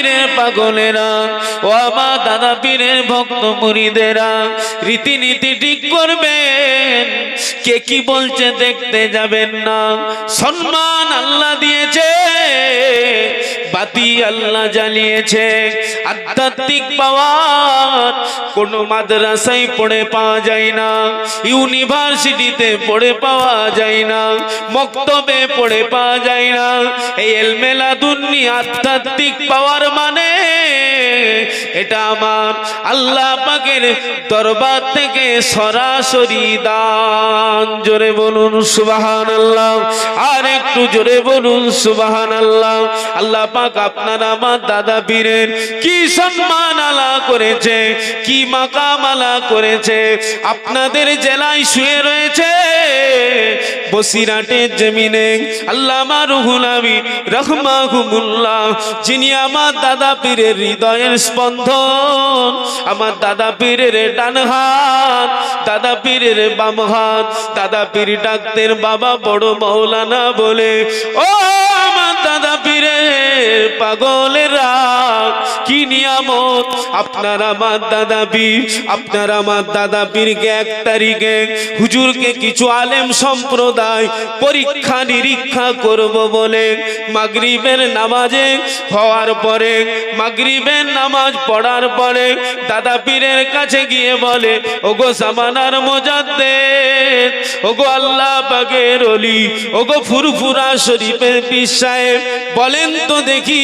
পীরের পাগলেরা, ও আমার দাদা পীরের ভক্ত মুরিদেরা, রীতিনীতি ঠিক করবেন। কে কি বলছে দেখতে যাবেন না। সম্মান আল্লাহ দিয়েছে, বাতি আল্লাহ জ্বালিয়েছে। আধ্যাত্মিক পাওয়ার কোন মাদ্রাসায় পড়ে পাওয়া যায় না, ইউনিভার্সিটিতে পড়ে পাওয়া যায় না, মক্তবে পড়ে পাওয়া যায় না। এই ইলমে লাদুন্নি আধ্যাত্মিক পাওয়ার মানে এটা আমার আল্লাহ পাকের দরবার থেকে সরাসরি দান। জোরে বলুন সুবহানাল্লাহ, আর একটু জোরে বলুন সুবহানাল্লাহ। আল্লাহ পাক আপনার আমার দাদা পীরের কি সম্মান আলা করেছে, কি মাকাম আলা করেছে। আপনাদের জেলায় শুয়ে রয়েছে বসিরহাটের জমিনে আল্লামা রুহুল আমিন রাহমাহুমুল্লাহ, যিনি আমার দাদা পীরের হৃদয়ের স্পন্দন। আমার দাদা পীরের ডান হাত, দাদা পীরের বাম হাত। দাদা পীর ডাকতেন বাবা বড় মাওলানা বলে। ও আমার দাদা পীরের পাগলেরা, কি নিয়ামত আপনার আমার দাদা পীর। আপনার আমার দাদা পীরকে 1 তারিখে হুজুরকে কিছু আলেম সম্প্রদায় পরীক্ষা নিরীক্ষা করব বলে মাগরিবের নামাজে হওয়ার পরে, মাগরিবের নামাজ পড়ার পরে দাদা পীরের কাছে গিয়ে বলে, ওগো জামানার মুজাদ্দেদ, ওগো আল্লাহ পাকের ওলি, ওগো ফুরফুরা শরীফের পীর সাহেব, বলেন তো দেখি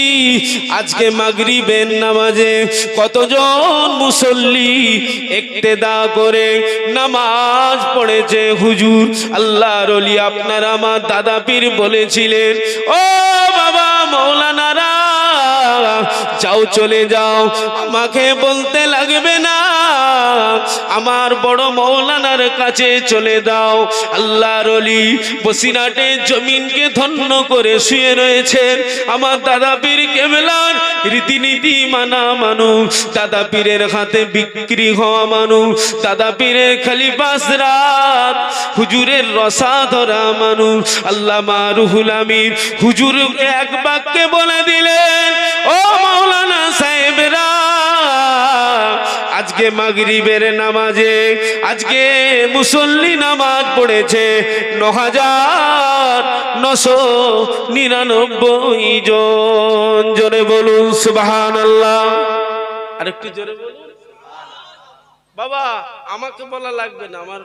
আজকে মাগরিবের নামাজে কতজন মুসল্লি ইক্তেদা করে নামাজ পড়েছে। হুজুর আল্লাহর ওলি আপনার আমার দাদা পীর বলেছিলেন, ও বাবা মাওলানারা, যাও চলে যাও, আমাকে বলতে লাগবে না, আমার বড় মাওলানার কাছে চলে দাও। আল্লাহর ওলি বসিরহাটের জমিনকে ধন্য করে শুয়ে রয়েছেন। আমার দাদা পীর কেবলার রীতিনীতি মানা মানুষ, দাদা পীরের হাতে বিক্রি হওয়া মানুষ, দাদা পীরের খলিফা হযরত হুজুরের রসা ধরা মানুষ। আল্লামা রুহুল আমিন হুজুরকে এক বাক্যে বলে দিলেন, ও মাওলানা সাহেবরা, আজকে মাগরিবের নামাজে আজকে মুসল্লি নামাজ পড়েছে ৯,৯৯৯ জন। জোরে বলুন সুবহানাল্লাহ, আরেকটু জোরে বলুন। বাবা আমাকে বলা লাগবে না, আমার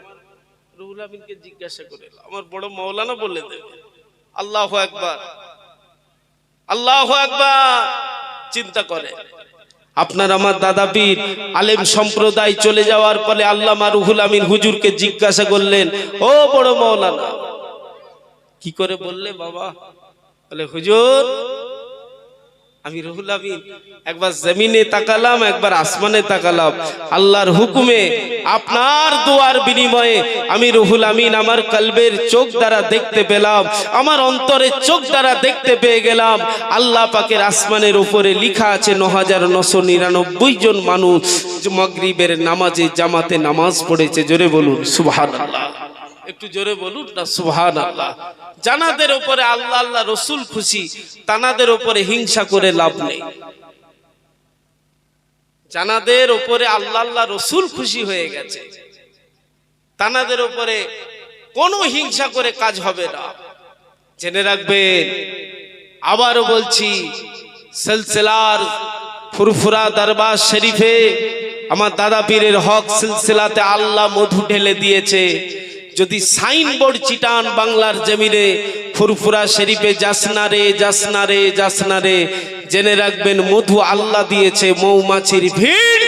রুহুল আমিনকে জিজ্ঞাসা করে আমার বড় মাওলানা বলে দেবে। আল্লাহু আকবার, আল্লাহু আকবার। চিন্তা করে আপনার আমার দাদা পীর আলেম সম্প্রদায় চলে যাওয়ার পরে আল্লামা রুহুল আমিন হুজুরকে জিজ্ঞাসা করলেন, ও বড় মাওলানা, কি করে বললে বাবা? বলে হুজুর, আমি রুহুল আমিন একবার জমিনে তাকালাম, একবার আসমানে তাকালাম, আল্লাহর হুকুমে আপনার দোয়ার বিনিময়ে আমি রুহুল আমিন আমার কলবের চোখ দ্বারা দেখতে পেলাম, আমার অন্তরের চোখ দ্বারা দেখতে পেয়ে গেলাম, আল্লাহ পাকের আসমানের উপরে লেখা আছে ৯,৯৯৯ জন মানুষ মাগরিবের নামাজে জামাতে নামাজ পড়েছে। জোরে বলুন সুবহানাল্লাহ, একটু জোরে বলুন না সুবহানাল্লাহ। জানাদের উপরে আল্লাহ আল্লাহ রসুল খুশি, তানাদের উপরে হিংসা করে লাভ নেই। জানাদের উপরে আল্লাহ আল্লাহ রসুল খুশি হয়ে গেছে, তানাদের উপরে কোনো হিংসা করে কাজ হবে না। জেনে রাখবেন, আবারও বলছি, সিলসিলার ফুরফুরা দরবার শরীফে আমার দাদা পীরের হক সিলসিলাতে আল্লাহ মধু ঢেলে দিয়েছে। যদি সাইনবোর্ড চিটান বাংলার জমিনে ফুরফুরা শরীফে যাসনা রে যাসনা রে যাসনা রে, জেনে রাখবেন মধু আল্লাহ দিয়েছে, মৌমাছির ভিড়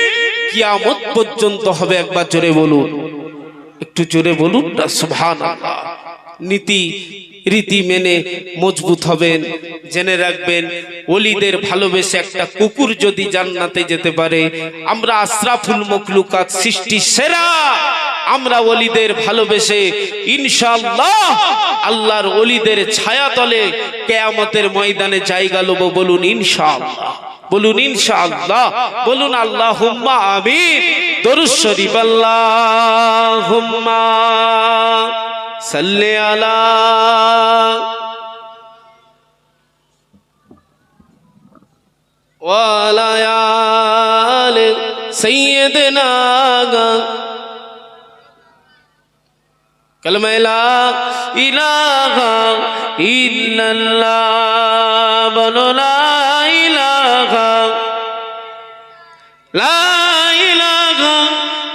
কিয়ামত পর্যন্ত হবে। একবার জোরে বলুন, একটু জোরে বলুন না সুবহানাল্লাহ। নীতি রীতি মেনে মজবুত হবেন। জেনে রাখবেন, ওলিদের ভালোবেসে একটা কুকুর যদি জান্নাতে যেতে পারে, আমরা আশরাফুল মখলুকাত সৃষ্টি সেরা, আমরা ওলিদের ভালোবেসে ইনশাআল্লাহ আল্লাহর ওলিদের ছায়াতলে কিয়ামতের ময়দানে জায়গা লব। বলুন ইনশাআল্লাহ, বলুন ইনশাআল্লাহ, বলুন আল্লাহুম্মা আমিন। দরুদ শরীফ আল্লাহুম্মা সাল্লি আলা। ও وعلى آل سيدنا كلمة لا إله إلا الله بلو لا إله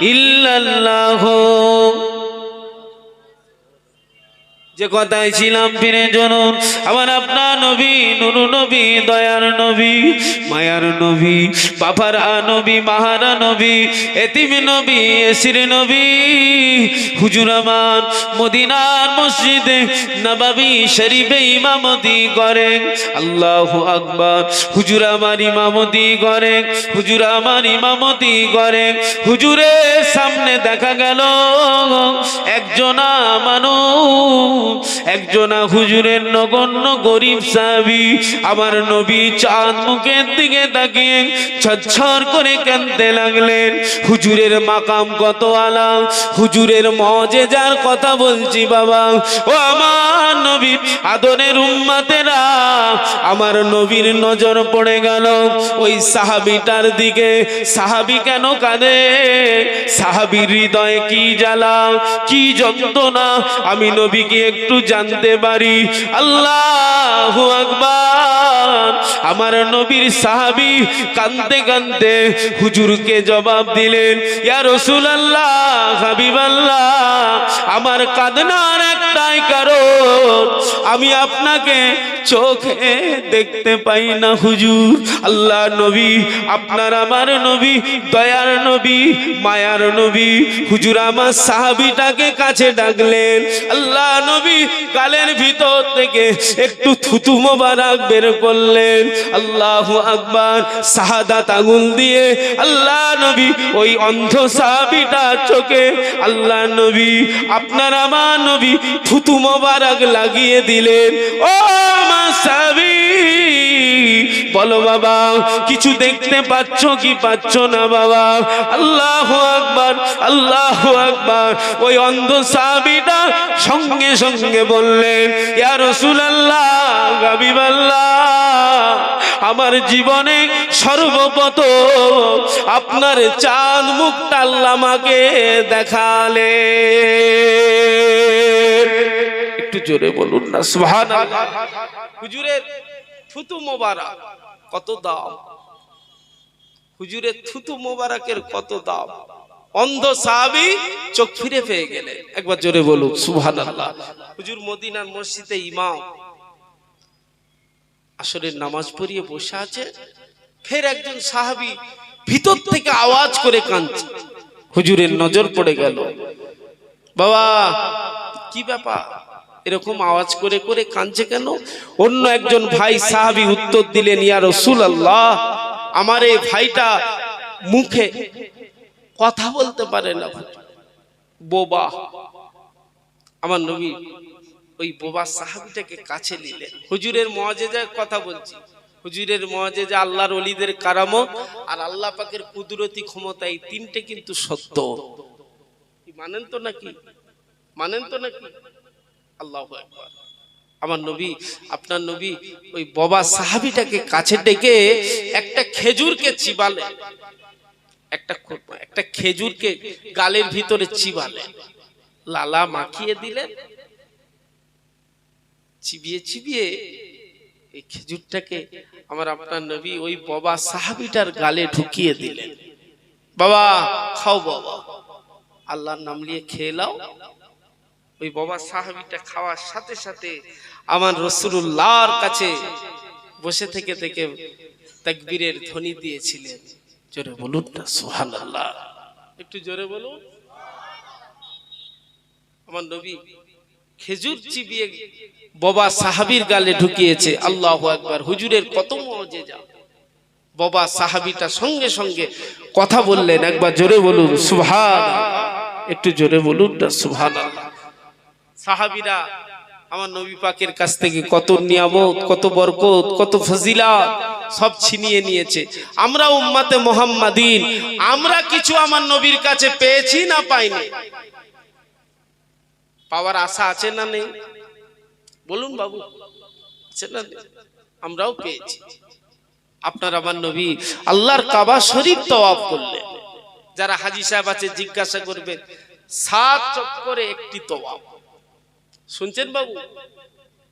إلا الله যে কথায় ছিলাম ফিরে জনুন আমার আপনার নবী নুরু নবী দয়ার নবী মায়ার নবী বাবারা নবী মাহারা নবী এতিম নবী এসির নবী হুজুর আমার মদিনার মসজিদে নববী শরীফে ইমামতি করেন আল্লাহু আকবার হুজুর আমার ইমামতি করেন হুজুর আমার ইমামতি করেন হুজুরের সামনে দেখা গেল একজনা মানুষ একজনা হুজুরের নগণ্য গরিব সাহাবী আমার নবী চাঁদ মুখের দিকে তাকিয়ে ঝরঝর করে কাঁদতে লাগলেন হুজুরের মাকাম কত আলা হুজুরের মুআজিজার কথা বলছি বাবা ও আমার নবী আদরের উম্মতেরা আমার নবীর নজর পড়ে গেল ওই সাহাবীটার দিকে সাহাবী কেন কাঁদে সাহাবীর হৃদয়ে কি জ্বালা কি যন্ত্রণা আমি নবীকে একটু জানতে পারি আল্লাহু আকবার আমার নবীর সাহাবী কাঁদতে কাঁদতে হুজুরকে জবাব দিলেন ইয়া রাসূলুল্লাহ হাবিবাল্লাহ আমার কাঁদনার একটাই কারণ আমি আপনাকে চোখে দেখতে পাই না হুজুর আল্লাহ নবী আপনার আমার নবী দয়ার নবী মায়ার নবী হুজুর আমার সাহাবীটাকে কাছে ডাকলেন আল্লাহ নবী গালের ভিতর থেকে একটু থুতু মোবারক বের করলেন আল্লাহু আকবার শাহাদাত আঙ্গুল দিয়ে আল্লাহ নবী ওই অন্ধ সাহাবীটার চোখে আল্লাহ নবী আপনার আমার নবী থুতু মোবারক লাগিয়ে দিলেন ও আমার সাহাবী বলো বাবা কিছু দেখতে পাচ্ছ কি পাচ্ছ না বাবা আল্লাহু আকবার আল্লাহু আকবার ওই অন্ধ সাহাবীটা সঙ্গে সঙ্গে বললেন ইয়া রাসূলুল্লাহ হাবিবাল্লাহ আমার জীবনে সর্বপ্রথম আপনার চাঁদ মুখটা আল্লাহ আমাকে দেখালে একটু জোরে বলুন না সুবহানাল্লাহ হুজুরের থুতু মোবারক কত দাম হুজুরের থুতু মোবারকের কত দাম অন্ধ সাহাবী চোখ ফিরে পেয়ে গেলেন একবার জোরে বলুন সুবহানাল্লাহ হুজুর মদিনার মসজিদে ইমাম আসরের নামাজ পড়িয়ে বসে আছে ফের একজন সাহাবী ভিতর থেকে আওয়াজ করে কাঁদছে হুজুরের নজর পড়ে গেল বাবা কি ব্যাপার এরকম আওয়াজ করে করে কাঁদছে কেন অন্য একজন ভাই সাহাবী উত্তর দিলেন ইয়া রাসূলুল্লাহ আমার এই ভাইটা মুখে কথা বলতে পারে না বোবা আমার নবী ওই বোবা সাহাবীটাকে কাছে নিলেন হুজুরের মুআজিজার কথা বলছি হুজুরের মুআজিজা আল্লাহর ওলিদের কারামত আর আল্লাহ পাকের কুদরতি ক্ষমতা এই তিনটে কিন্তু সত্য মানেন তো নাকি আল্লাহু আকবার আমার নবী আপনার নবী ওই বোবা সাহাবীটাকে কাছে ডেকে একটা খেজুরকে চিবালেন একটা খেজুরকে গালের ভিতরে চিবালেন লালা মাখিয়ে দিলেন চিবিয়ে চিবিয়ে এই খেজুরটাকে আমার আপনার নবী ওই বোবা সাহাবীটার গালে ঢুকিয়ে দিলেন বাবা খাও বাবা আল্লাহর নাম নিয়ে খেয়ে নাও ওই বোবা সাহাবীটা খাওয়ার সাথে সাথে আমার রাসূলুল্লাহর কাছে বসে থেকে থেকে তাকবীরের ধ্বনি দিয়েছিলেন জোরে বলুন না সুবহানাল্লাহ একটু জোরে বলুন আমার নবী খেজুর চিবিয়ে বোবা সাহাবীর গালে ঢুকিয়েছে আল্লাহু আকবার হুজুরের কত মুআজিজা বোবা সাহাবীটা সঙ্গে সঙ্গে কথা বললেন একবার জোরে বলুন সুবহানাল্লাহ একটু জোরে বলুন না সুবহানাল্লাহ সাহাবীরা আমার নবী পাকের কাছ থেকে কত নিয়ামত কত বরকত কত ফজিলত সব ছিনিয়ে নিয়েছে আমরা উম্মতে মুহাম্মাদিন আমরা কিছু আমার নবীর কাছে পেয়েছি না পাইনি পাওয়ার আশা আছে না নেই বলুন বাবু আছে না আমরাও পেয়েছি আপনার আমার নবী আল্লাহর কাবা শরীফ তওয়াফ করলেন। যারা হাজী সাহেব আছে জিজ্ঞাসা করবেন, 7 চক্করে একটি তওয়াফ। শুনছেন বাবু?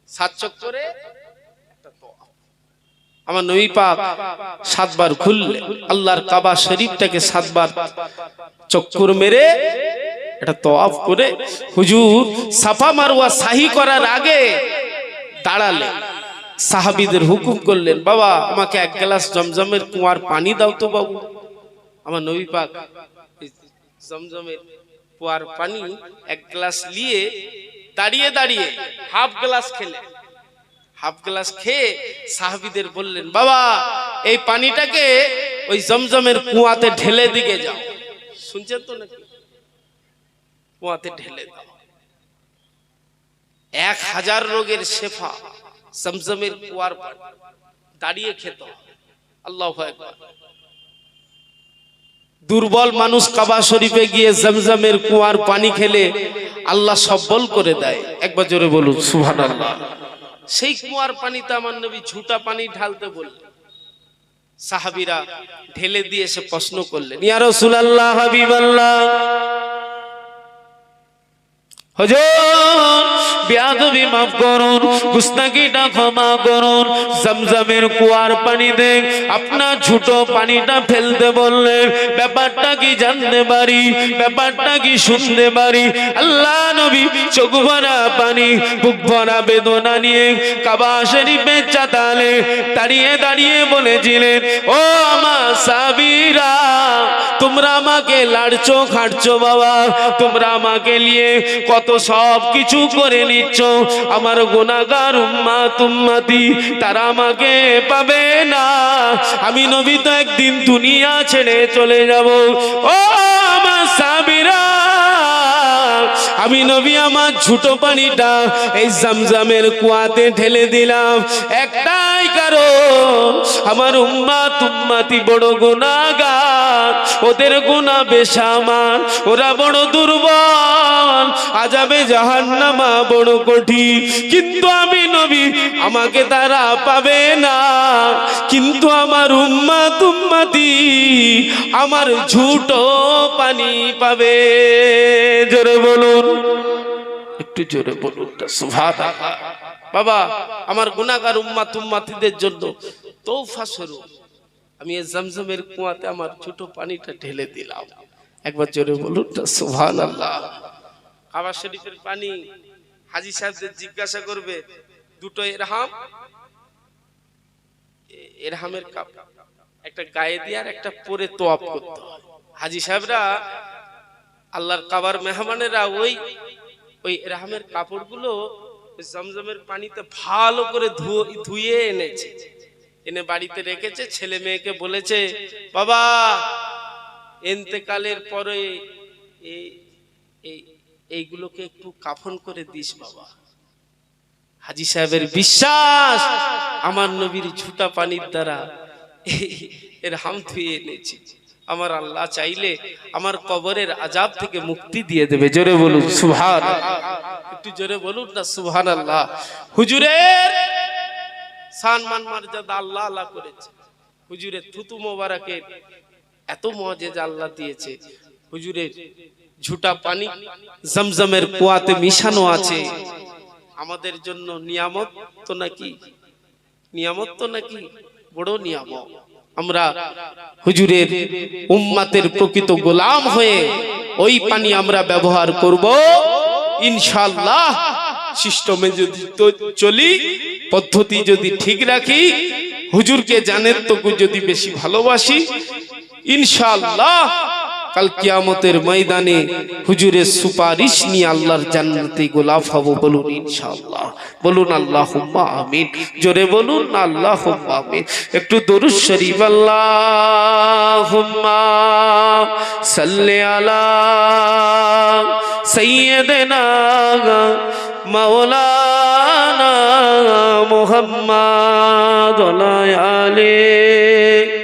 7 চক্করে একটা তওয়াফ। আমার নবী পাক 7 বার ঘুরলেন আল্লাহর কাবা শরীফটাকে, 7 বার চক্কর মেরে এটা তওয়াফ করে হুজুর সাফা মারওয়া সাহি করার আগে দাঁড়ালেন। সাহাবীদের হুকুম করলেন, বাবা আমাকে 1 গ্লাস জমজমের কুয়ার পানি দাও তো বাবু। আমার নবী পাক জমজমের কুয়ার পানি 1 গ্লাস নিয়ে দাঁড়িয়ে দাঁড়িয়ে হাফ গ্লাস খেলেন। হাফ গ্লাস খেয়ে সাহাবীদের বললেন, বাবা এই পানিটাকে ওই জমজমের কুয়াতে ঢেলে দিকে যাও। শুনছেন তো নাকি? কুয়াতে ঢেলে দাও। 1000 রোগের শেফা জমজমের কুয়ার পানি দাঁড়িয়ে খেত। আল্লাহু আকবার। দুর্বল মানুষ কাবা শরীফে গিয়ে জমজমের কুয়ার পানি খেলে আল্লাহ সবল করে দেয়। একবার জোরে বলুন সুবহানাল্লাহ। সেই কুয়ার পানিতে আমার নবী ঝুটা পানি ঢালতে বললেন। সাহাবীরা ঢেলে দিয়ে এসে প্রশ্ন করলেন, ইয়া রাসূলুল্লাহ হাবিবাল্লাহ, হুজুর বেয়াদবি মাফ করুন, গুস্তাখিটা ক্ষমা করুন, জমজমের কুয়ার পানিতে আপনার ছোট পানিটা ফেলতে বললেন, ব্যাপারটা কি জানতে পারি? ব্যাপারটা কি শুনতে পারি? আল্লাহ নবী চোখ ভরা পানি, বুক ভরা বেদনা নিয়ে কাবা শরীফের চাতালে দাঁড়িয়ে দাঁড়িয়ে বলেছিলেন, ও আমার সাহাবীরা, তোমরা আমাকে লাড়ছো খাটছো বাবা, তোমরা আমাকে নিয়ে কত সব কিছু করে নিচ্ছ, আমার গুনাহগার উম্মত উম্মতি তারা আমাকে পাবে না। আমি নবী তো একদিন দুনিয়া ছেড়ে চলে যাব। ও আমার সাহাবীরা, আমি নবী আমার ছোটো পানিটা এই জমজমের কুয়াতে ঢেলে দিলাম একটাই কারণ, আমার উম্মত উম্মতি বড় গুনাহগার, ওদের গুনাহ বেসামার, ওরা বড় দুর্বল, আযাবে জাহান্নামা বড় কঠিন। কিন্তু আমি নবী, আমাকে তারা পাবে না, কিন্তু আমার উম্মত উম্মতি আমার ঝুটো পানি পাবে। জোরে বলুন, একটু জোরে বলুন সুবহানাল্লাহ। বাবা আমার গুনাহগার উম্মত উম্মতিদের জন্য তওফা স্বরূপ আমি এই জমজমের কুয়াতে আমার ছোট পানিটা ঢেলে দিলাম। একবার জোরে বলুন সুবহানাল্লাহ। কাবা শরীফের পানি হাজী সাহেবদের জিজ্ঞাসা করবে, দুটো এরহামের কাপ একটা গায়ে দিয়ে আর একটা পরে তোয়াব করতে হয়। হাজী সাহেবরা আল্লাহর কাবার মেহমানেরা ওই এরহামের কাপড়গুলো জমজমের পানিতে ভালো করে ধুয়ে এনেছে, এনে বাড়িতে রেখেছে। ছেলে মেয়েকে বলেছে, বাবা ইন্তেকালের পরে এইগুলোকে একটু কাফন করে দিস বাবা। হাজী সাহেবের বিশ্বাস, আমার নবীর ঝুটা পানির দ্বারা এর হাম ধুয়ে এনেছি, আমার আল্লাহ চাইলে আমার কবরের আযাব থেকে মুক্তি দিয়ে দেবে। জোরে বলুন সুবহানাল্লাহ, একটু জোরে বলুন না সুবহানাল্লাহ। হুজুরের সম্মান মর্যাদা আল্লাহ আল্লাহ করেছে। হুজুরের থুতু মোবারকের এত মুআজিজা আল্লাহ দিয়েছে। হুজুরের ঝুটা পানি জমজমের কুয়াতে মিশানো আছে। আমাদের জন্য নিয়ামত তো নাকি, নিয়ামত তো নাকি, বড় নিয়ামত। আমরা হুজুরের উম্মতের প্রকৃত গোলাম হয়ে ওই পানি আমরা ব্যবহার করব ইনশাআল্লাহ। সিস্টেমে যদি চলি, পদ্ধতি যদি ঠিক রাখি, হুজুরকে জানেন তো যদি বেশি ভালোবাসি, ইনশাআল্লাহ কাল কিয়ামতের ময়দানে হুজুরের সুপারিশ নিয়ে আল্লাহর জান্নাতে গোলাপ হব। বলুন ইনশাআল্লাহ, বলুন আল্লাহুম্মা আমিন। জোরে বলুন আল্লাহুম্মা আমিন। একটু দরুদ শরীফ, আল্লাহুম্মা সাল্লি আলা সাইয়্যিদিনা মাওলানা মুহাম্মাদ ওয়া আলিহি।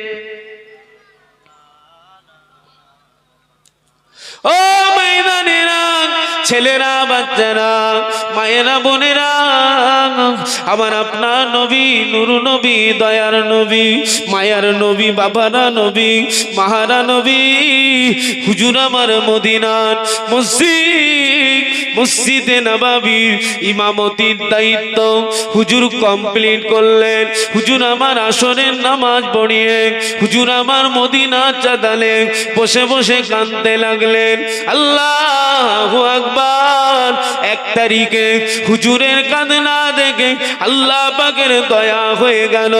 ও ময়দানেরা, ছেলেরা বাচ্চারা মায়েরা বোনেরা আমার আপনার নবী নূর নবী দয়ার নবী মায়ার নবী বাবারা নবী মাহারা নবী হুজুর আমার মদিনার মসজিদে নববীর ইমামতির দায়িত্ব হুজুর কমপ্লিট করলেন। হুজুর আমার আসরের নামাজ পড়িয়ে হুজুর আমার মদিনার চাঁদালে বসে বসে কাঁদতে লাগলেন। আল্লাহু আকবার। 1 তারিখে হুজুরের কান্না দেখে আল্লাহ পাকের দয়া হয়ে গেল,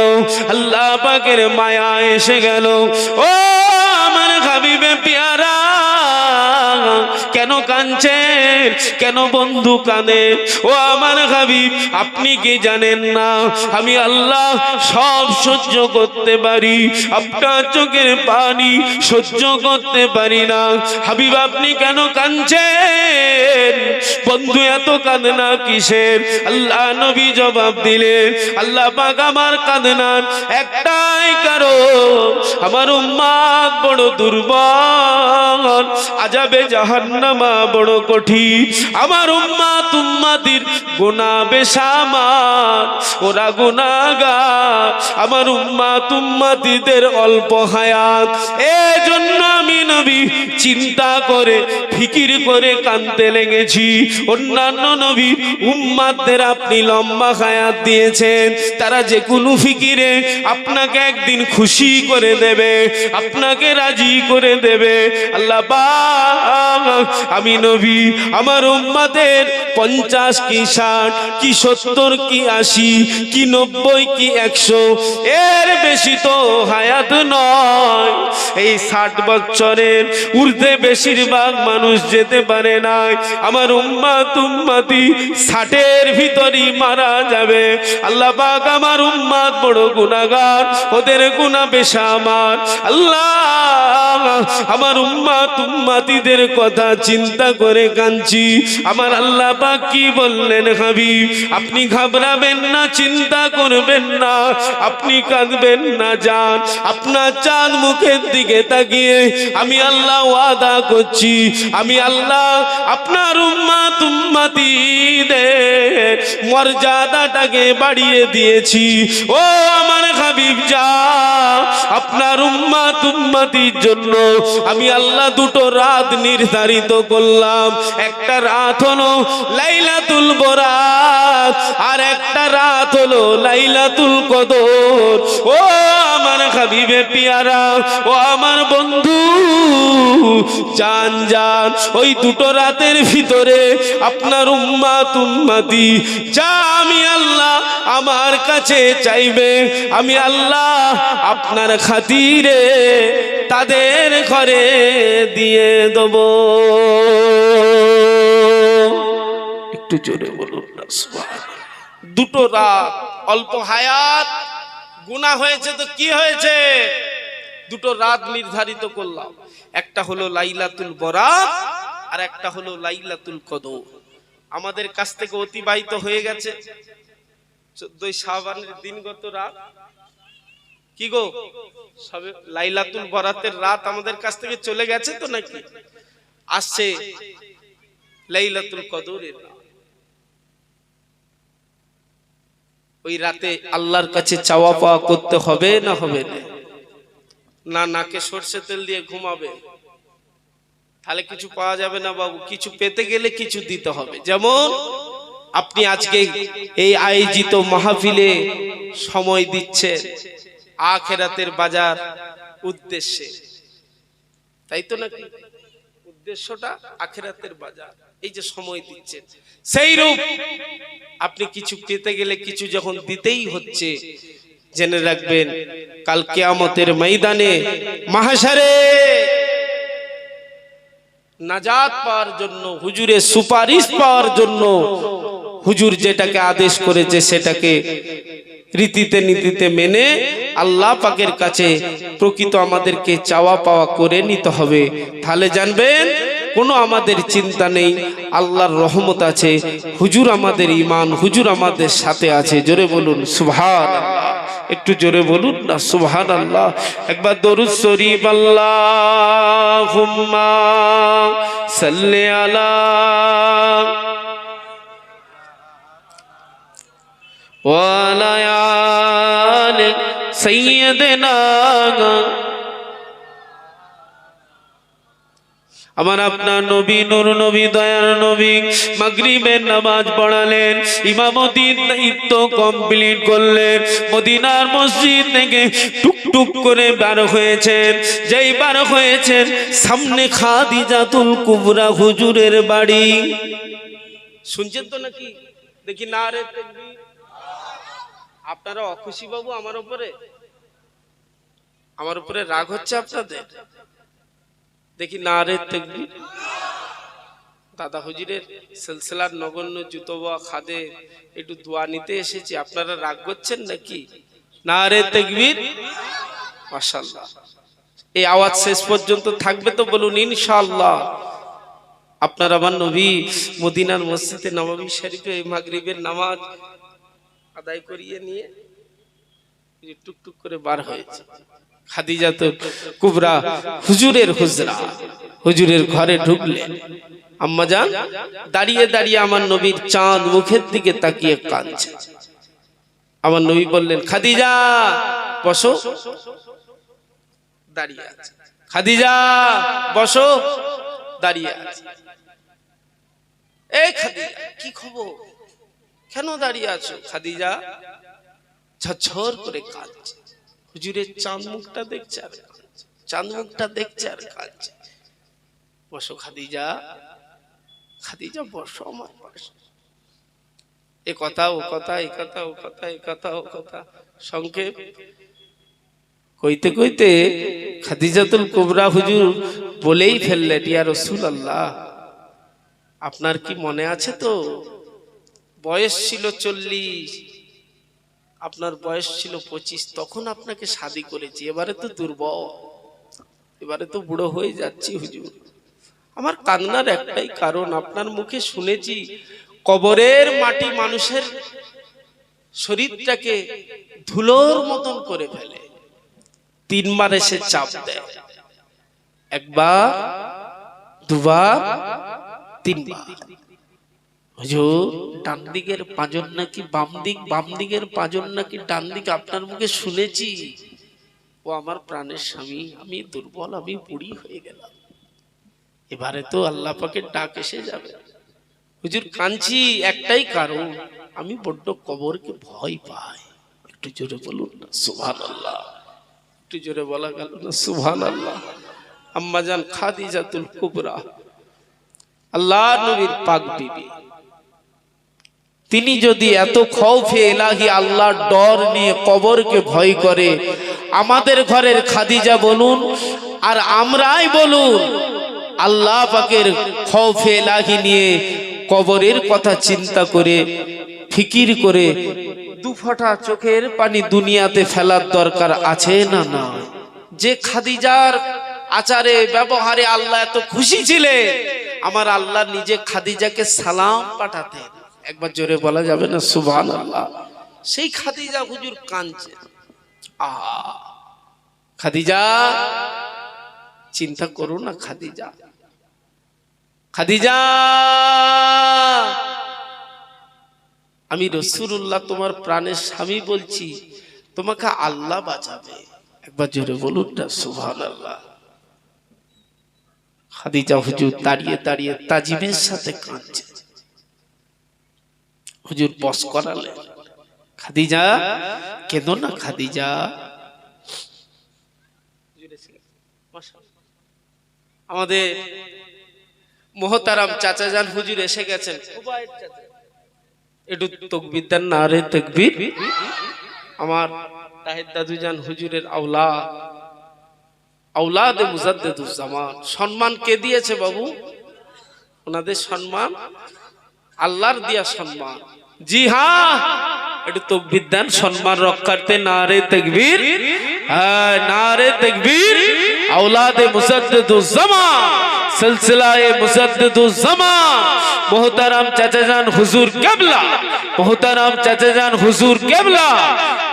আল্লাহ পাকের মায়া এসে গেল। ও আমার হাবিবে পিয়ারা, কেন কাঁদছেন? কেন বন্ধু কাঁদে? ও আমার হাবিব, আপনি কি জানেন না আমি আল্লাহ সব সহ্য করতে পারি, আপনার চোখের পানি সহ্য করতে পারি না। হাবিব আপনি কেন কাঁদছেন? বন্ধু এত কাঁদনা কিসের? আল্লাহ নবী জবাব দিলেন, আল্লাহ পাক আমার কাঁদনার একটাই কারণ, আমার উম্মত বড় দুর্বল, আযাবে জাহান্নামা বড় কঠিন। আমার উম্মত উম্মতির গুনাহ বেসামার, ওরা গুনাহগার। আমার উম্মত উম্মতিদের অল্প হায়াত, এজন্য আমি নবী চিন্তা করে ফিকির করে কাঁদতে লেগেছি। অন্যান্য নবী উম্মতদের আপনি লম্বা হায়াত দিয়েছেন, তারা যে কোনো ফিকিরে আপনাকে একদিন খুশি করে দেবে, আপনাকে রাজি করে দেবে। আল্লাহ পাক আমি নবী আমার উম্মতের 50 কি 60 কি 70 কি 80 কি 90 কি 100 এর বেশি তো হায়াত নয়। এই 60 বছরের ঊর্ধ্বে বেশিরভাগ মানুষ যেতে পারে না। আমার উম্মত উম্মতি 60-এর ভিতরই মারা যাবে। আল্লাহ পাক আমার উম্মত বড় গুনাহগার, ওদের গুনাহ বেসামার। আল্লাহ আমার উম্মত উম্মতিদের কথা চিন্তা করে কাঁদছি। আমার আল্লাহ পাক কি বললেন, হাবিব আপনি ঘাবড়াবেন না, চিন্তা করবেন না, আপনি কাঁদবেন না। যান আপনার চাঁদ মুখের দিকে তাকিয়ে আমি আল্লাহ ওয়াদা করছি, আমি আল্লাহ আপনার উম্মত উম্মতিদের মর্যাদাটাকে বাড়িয়ে দিয়েছি। ও আমার হাবিব যা, আপনার উম্মত উম্মতির জন্য আমি আল্লাহ 2টো রাত নির্ধারিত করলাম। একটা রাত হলো লাইলাতুল বরাত, আর একটা রাত হলো লাইলাতুল কদর। ও আমার হাবিবে পিয়ারা, ও আমার বন্ধু জান জান, ওই 2টো রাতের ভিতরে আপনার উম্মত উম্মতি যা আমি আল্লাহ আমার কাছে চাইবে, আমি আল্লাহ আপনার খাতিরে তাদের ঘরে দিয়ে দেব। একটু জোরে বলুন না সুবহানাল্লাহ। 2টো রাত, অল্প হায়াত, গুনাহ হয়েছে তো কি হয়েছে? 2টো রাত নির্ধারিত করলাম, একটা হলো লাইলাতুল বরাত আর একটা হলো লাইলাতুল কদর। আমাদের কাছ থেকে অতিবাহিত হয়ে গেছে 14 শাবানের দিনগত রাত। কি গো, সবে লাইলাতুল বরাতের রাত আমাদের কাছ থেকে চলে গেছে তো নাকি? আসছে লাইলাতুল কদরের রাত। ওই রাতে আল্লাহর কাছে চাওয়া পাওয়া করতে হবে না হবে না? নাকে সরষে তেল দিয়ে ঘুমাবে, তাহলে কিছু পাওয়া যাবে না বাবু। কিছু পেতে গেলে কিছু দিতে হবে। যেমন আপনি আজকে এই আয়োজিত মাহফিলে সময় দিচ্ছেন আখিরাতের বাজার উদ্দেশ্যে, তাই তো নাকি? উদ্দেশ্যটা আখিরাতের বাজার, এই যে সময় দিচ্ছেন, সেই রূপ আপনি কিছু পেতে গেলে কিছু যখন দিতেই হচ্ছে, জেনে রাখবেন কাল কিয়ামতের ময়দানে মাহশারে নাজাত পাওয়ার জন্য, হুজুরের সুপারিশ পাওয়ার জন্য হুজুর যেটাকে আদেশ করেছে সেটাকে রীতিতে নীতিতে মেনে আল্লাহ পাকের কাছে প্রকৃত আমাদেরকে চাওয়া পাওয়া করে নিতে হবে। তাহলে জানবেন কোনো আমাদের চিন্তা নেই, আল্লাহর রহমত আছে, হুজুর আমাদের ঈমান, হুজুর আমাদের সাথে আছে। জোরে বলুন সুবহানাল্লাহ। একটু জোরে বলুন না সুবহানাল্লাহ। একবার দরুদ শরীফ আল্লাহুম্মা সাল্লি আলা ওয়া আলা আলি সাইয়্যিদিনা। আমার আপনার নবী নূর নবী দয়ার নবী মাগরিবের নামাজ পড়ালেন, ইমামতির দায়িত্ব কমপ্লিট করলেন, মদিনার মসজিদ থেকে টুকটুক করে বার হয়েছেন। যেই বার হয়েছেন সামনে খাদিজাতুল কুবরা হুজুরের বাড়ি। শুনছেন তো নাকি? দেখি না রে তাকবীর। আপনারা অখুশি বাবু আমার উপরে রাগ হচ্ছে আপনাদের? দেখি না রে তাকবীর। দাদা হুজুরের সিলসিলার নগণ্য জুতোয়া খাদে একটু দোয়া নিতে এসেছি, আপনারা রাগ করছেন নাকি? না রে তাকবীর। মাশাআল্লাহ। এই আওয়াজ শেষ পর্যন্ত থাকবে তো বলুন ইনশাআল্লাহ। আপনার আমার নবী মদিনার মসজিদে নববী শরীফে মাগরিবের নামাজ আদায় করিয়ে নিয়ে টুকটুক করে বার হয়েছে। খাদিজাতুল কুবরা হুজুরের হুজরা, হুজুরের ঘরে ঢুকলেন। আম্মাজান দাঁড়িয়ে দাঁড়িয়ে আমার নবীর চাঁদ মুখের দিকে তাকিয়ে কাঁদছে। আমার নবী বললেন, খাদিজা বসো। দাঁড়িয়ে আছে। খাদিজা বসো। দাঁড়িয়ে আছে। এই খাদিজা কি খবর, কেন দাঁড়িয়ে আছো? খাদিজা ঝরঝর করে কাঁদছে। হুজুরের চাঁদ মুখটা দেখছে আর কাঁদছে, চাঁদ মুখটা দেখছে আর কাঁদছে। বসো খাদিজা। খাদিজা বসো আমার পাশে। এ কথা ও কথা, এ কথা ও কথা, এ কথা ও কথা, সংক্ষেপ কইতে কইতে খাদিজাতুল কুবরা হুজুর বলেই ফেললেন, ইয়া রাসূলুল্লাহ আপনার কি মনে আছে তো বয়স ছিল 40, আপনার বয়স ছিল 25, তখন আপনাকে শাদী করেছি। এবারে তো দুর্বল, এবারে তো বুড়ো হয়ে যাচ্ছি হুজুর। আমার কান্নার একটাই কারণ, আপনার মুখে শুনেছি কবরের মাটি মানুষের শরীরটাকে ধুলোর মতন করে ফেলে। 3 বার এসে চাপ দেয়, একবার, দুবার, 3 বার। হুজুর ডান দিকের পাঁজন নাকি বাম দিক, বাম দিকের পাঁজন নাকি ডান দিক, আপনার মুখে শুনেছি। ও আমার প্রাণের স্বামী, আমি দুর্বল, আমি বুড়ি হয়ে গেলাম, এবারে তো আল্লাহ পাকের ডাক এসে যাবে। হুজুর কাঁদছি একটাই কারণ, আমি বড্ড কবরকে ভয় পাই। একটু জোরে বলুন না সুবহানাল্লাহ। একটু জোরে বলা গেল না সুবহানাল্লাহ। আম্মাজান খাদিজাতুল কুবরা আল্লাহর নবীর পাক বিবি, তিনি যদি এত খৌফে ইলাহি আল্লাহর ডর নিয়ে কবরকে ভয় করে, আমাদের ঘরের খাদিজা বলুন আর আমরাই বলুন, আল্লাহ পাকের খৌফে ইলাহি নিয়ে কবরের কথা চিন্তা করে ফিকির করে 2 ফোঁটা চোখের পানি দুনিয়াতে ফেলার দরকার আছে না? না। যে খাদিজার আচারে ব্যবহারে আল্লাহ এত খুশি ছিলেন, আমার আল্লাহ নিজে খাদিজাকে সালাম পাঠাতেন। একবার জোরে বলা যাবে না সুবহানাল্লাহ। সেই খাদিজা হুজুর কাঁদছে। খাদিজা চিন্তা করো না, খাদিজা, খাদিজা আমি রাসূলুল্লাহ তোমার প্রাণের স্বামী বলছি, তোমাকে আল্লাহ বাঁচাবে। একবার জোরে বলুন না সুবহানাল্লাহ। খাদিজা হুজুর দাঁড়িয়ে দাঁড়িয়ে তাজিমের সাথে কাঁদছে। হুজুর বস করালেন, খাদিজা কেঁদো না খাদিজা। আমাদের মোহতারাম চাচা জান হুজুর এসে গেছেন, একটু তাকবীর দেন না রে তাকবীর। আমার তাহের দাদু জান হুজুরের আওলাদে মুজাদ্দিদুজ জামান। সম্মান কে দিয়েছে বাবু? ওনাদের সম্মান আল্লাহর দেয়া সম্মান। জি হ্যাঁ, একটু তাকবীর দেন সম্মান রক্ষার্থে। নারে তাকবীর, হ্যাঁ নারে তাকবীর। আওলাদে মুজাদ্দিদুজ জামান, সিলসিলায়ে মুজাদ্দিদুজ জামান মোহতারাম চাচা যান হুজুর কেবলা, মোহতারাম চাচা যান হুজুর কেবলা,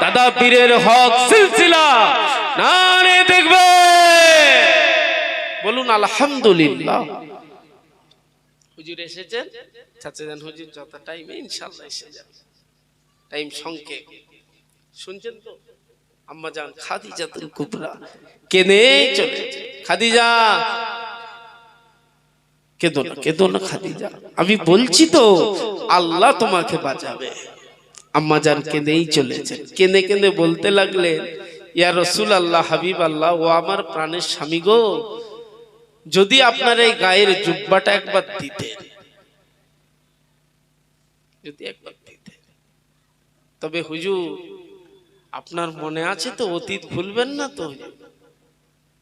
দাদা পীরের হক সিলসিলা নারে দেখবে, বলুন আলহামদুলিল্লাহ। হুজুর এসেছেন, চাচা যান হুজুর যত টাইমে ইনশাআল্লাহ এসে যাবে, টাইম সংক্ষেপ। শুনছেন তো? আম্মা জান খাদিজাতুল কুবরা কেনে চলেছে। খাদিজা কেঁদো না, কেঁদো না খাদিজা, আমি বলছি তো আল্লাহ তোমাকে বাঁচাবে। আম্মা জান কেঁদেই চলেছে, কেঁদে কেঁদে বলতে লাগলেন, ইয়া রাসূলুল্লাহ, হাবিব আল্লাহ, ও আমার প্রাণের স্বামী গো, যদি আপনার এই গায়ের জুব্বাটা একবার দিতেন, যদি একবার দিতেন, তবে হুজুর আপনার মনে আছে তো, অতীত ভুলবেন না তো?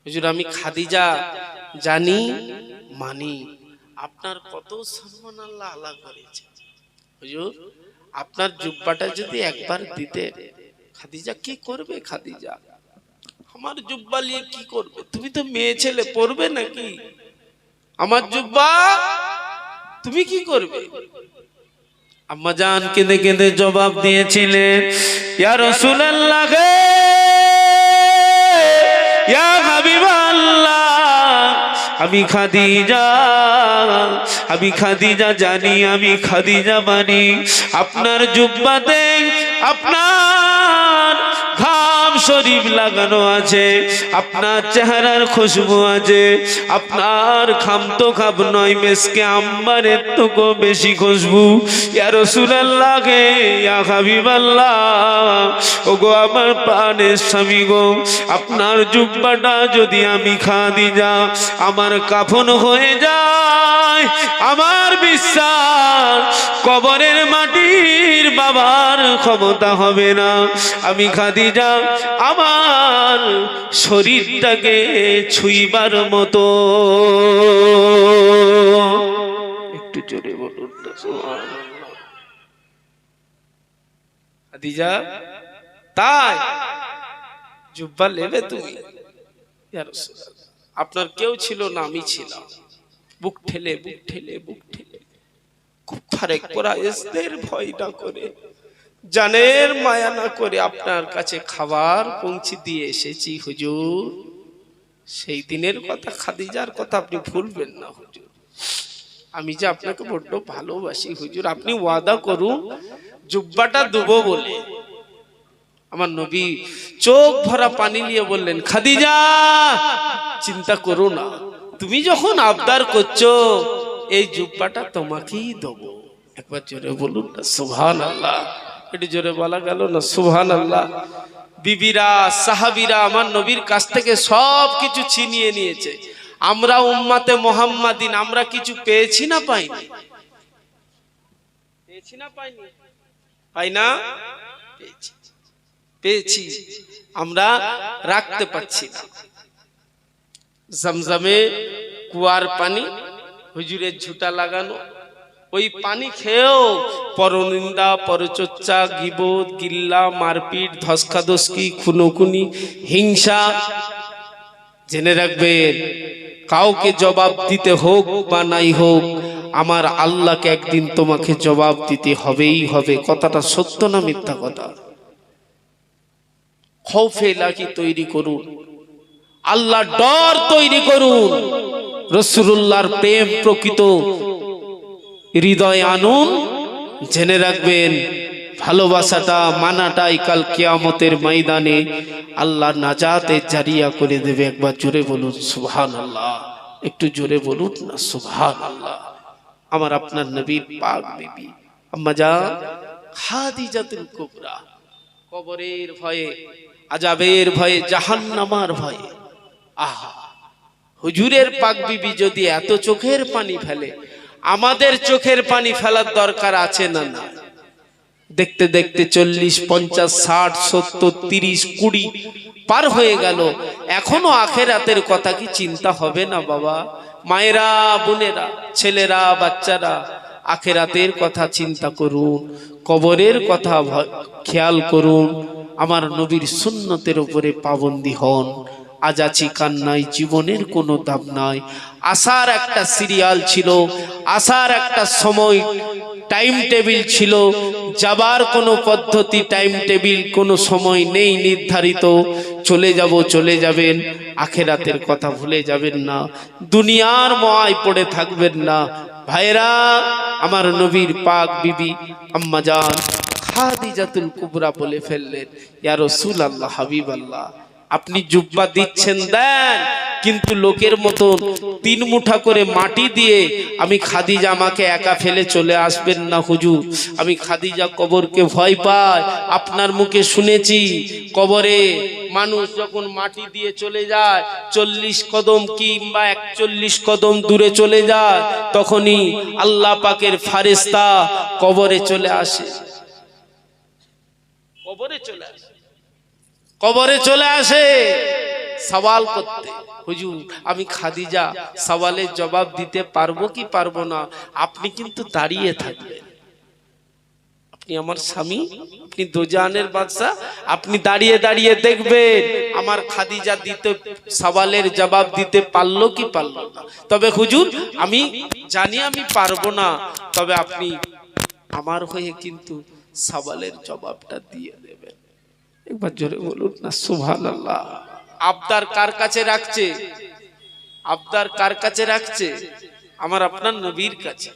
হুজুর আমি খাদিজা জানি মানি, আপনার কত সম্মান আল্লাহ আলা করেছে, হুজুর আপনার জুব্বাটা যদি একবার দিতে। খাদিজা কি করবে? খাদিজা আমার জুব্বা নিয়ে কি করবে? তুমি তো মেয়ে ছেলে, পরবে নাকি? আমার জুব্বা তুমি কি করবে? আম্মা জান কেঁদে কেঁদে জবাব দিয়েছিলেন, ইয়া রাসূলুল্লাহ গে, ইয়া হাবিবাল্লাহ, আমি খাদিজা, আমি খাদিজা জানি, আমি খাদিজা মানি, আপনার জুব্বাতে আপনার ঘাম শরীফ লাগানো আছে, আপনার চেহারার খুশবু আছে, আপনার খাম তো খাব নয়, মেসকে আম্বারের তো বেশি খুশবু। ইয়া রাসূলুল্লাহ গে, ইয়া হাবিবাল্লাহ, ওগো আমার প্রাণের স্বামী গো, আপনার জুব্বাটা যদি আমি খাদিজা আমার কাফন হয়ে যায়, আমার বিশ্বাস কবরের মাটির বাবার ক্ষমতা হবে না। আমি খাদিজা আমার শরীরটাকে ছুঁইবার মতো, একটু জোরে বলুন না সুবহানাল্লাহ। খাদিজা তাই জুব্বা নেবে তুমি? ইয়া রাসূলুল্লাহ, আপনার কেউ ছিল না, আমি ছিলাম। বুক ঠেলে বুক ঠেলে বুক ঠেলে কুফারে কুরাইশদের ভয় না করে, জানের মায়া না করে আপনার কাছে খাবার পৌঁছে দিয়ে এসেছি হুজুর। সেই দিনের কথা, খাদিজার কথা আপনি ভুলবেন না হুজুর। আমি যে আপনাকে বড্ড ভালোবাসি হুজুর, আপনি ওয়াদা করুন জুব্বাটা দেবো বলে। আমার নবী চোখ ভরা পানি নিয়ে বললেন, খাদিজা চিন্তা করো না, তুমি যখন আবদার করছো এই জুব্বাটা তোমাকেই দেবো। একবার জোরে বলুন না সুবহানাল্লাহ। একটু জোরে বলা গেল না সুবহানাল্লাহ। বিবিরা সাহাবীরা আমার নবীর কাছ থেকে সব কিছু ছিনিয়ে নিয়েছে। আমরা উম্মাতে মুহাম্মাদিন, আমরা কিছু পেয়েছি না পাইনি? পেয়েছি না পাইনি? পাই না? পেয়েছি, পেয়েছি, আমরা রাখতে পারছি না। জমজমে কুয়ার পানি, হুজুরের ঝুটা লাগানো, ওই পানি খেয়েও পরনিন্দা, পরচর্চা, গীবত, গিল্লা, মারপিট, ধস্কাধস্কি, খুনোখুনি, হিংসা। জেনে রাখবেন কাউকে জবাব দিতে হোক বা নাই হোক, আমার আল্লাহকে একদিন তোমাকে জবাব দিতে হবেই হবে। কথাটা সত্য না মিথ্যা কথা? খৌফে লাকি তৈরি করুন, আল্লাহ ডর তৈরি করুন, রাসূলুল্লাহর প্রেম প্রকৃত হৃদয় আনুন। জেনে রাখবেন ভালোবাসাটা, মানাটাই কাল কিয়ামতের ময়দানে আল্লাহ নাজাতের জারিয়া করে দেবে। একবার জোরে বলুন সুবহানাল্লাহ। একটু জোরে বলুন না সুবহানাল্লাহ। আমার আপনার নবীর পাক বিবি আম্মা জান খাদিজাতুল কুবরা কবরের ভয়ে, আযাবের ভয়ে, জাহান্নামের ভয়ে, আহা হুজুরের পাক বিবি যদি এত চোখের পানি ফেলে, আমাদের চোখের পানি ফেলার দরকার আছে না? না। দেখতে দেখতে 40, 50, 60, 70, 30, 20 পার হয়ে গেল, এখনো আখেরাতের কথা কি চিন্তা হবে না বাবা? মায়েরা, বোনেরা, ছেলেরা, বাচ্চারা, আখেরাতের কথা চিন্তা করুন, কবরের কথা খেয়াল করুন, আমার নবীর সুন্নতের উপরে পাবন্দী হন। আজ আছি কান্নায়, জীবনের কোনো দাম নাই। আসার একটা সিরিয়াল ছিল, আসার একটা সময় টাইম টেবিল ছিল, যাবার কোনো পদ্ধতি টাইম টেবিল কোনো সময় নেই নির্ধারিত। চলে যাব, চলে যাবেন, আখেরাতের কথা ভুলে যাবেন না, দুনিয়ার মোয়ায় পড়ে থাকবেন না। ভাইরা আমার, নবীর পাক বিবি আম্মা জান খাদিজাতুল কুবরা বলে ফেললেন, ইয়া রাসূলুল্লাহ, হাবিবাল্লাহ, আপনি জুব্বা দিচ্ছেন দেন, কিন্তু লোকের মতন 3 মুঠা করে মাটি দিয়ে আমি খাদিজা আমাকে একা ফেলে চলে আসবেন না হুজুর। আমি খাদিজা কবরকে ভয় পাই। আপনার মুখে শুনেছি কবরে মানুষ যখন মাটি দিয়ে চলে যায়, 40 কদম কিংবা 41 কদম দূরে চলে যায়, তখনই আল্লাহ পাকের ফারেস্তা কবরে চলে আসে, কবরে চলে আসে সওয়াল করতে। হুজুর, আমি খাদিজা সওয়ালের জবাব দিতে পারবো কি পারবো না? আপনি কিন্তু দাঁড়িয়ে থাকবেন, আপনি আমার স্বামী, আপনি দোজানের বাদশা, আপনি দাঁড়িয়ে দাঁড়িয়ে দেখবেন আমার খাদিজা দিতে সওয়ালের জবাব দিতে পারলো কি পারলো না। তবে হুজুর, আমি জানি আমি পারবো না, তবে আপনি আমার হয়ে কিন্তু সওয়ালের জবাবটা দিয়ে দেবেন। একবার জোরে বলুন না সুবহানাল্লাহ। আবদার কার কাছে রাখছে? আবদার কার কাছে রাখছে? আমার আপনার নবীর কাছে।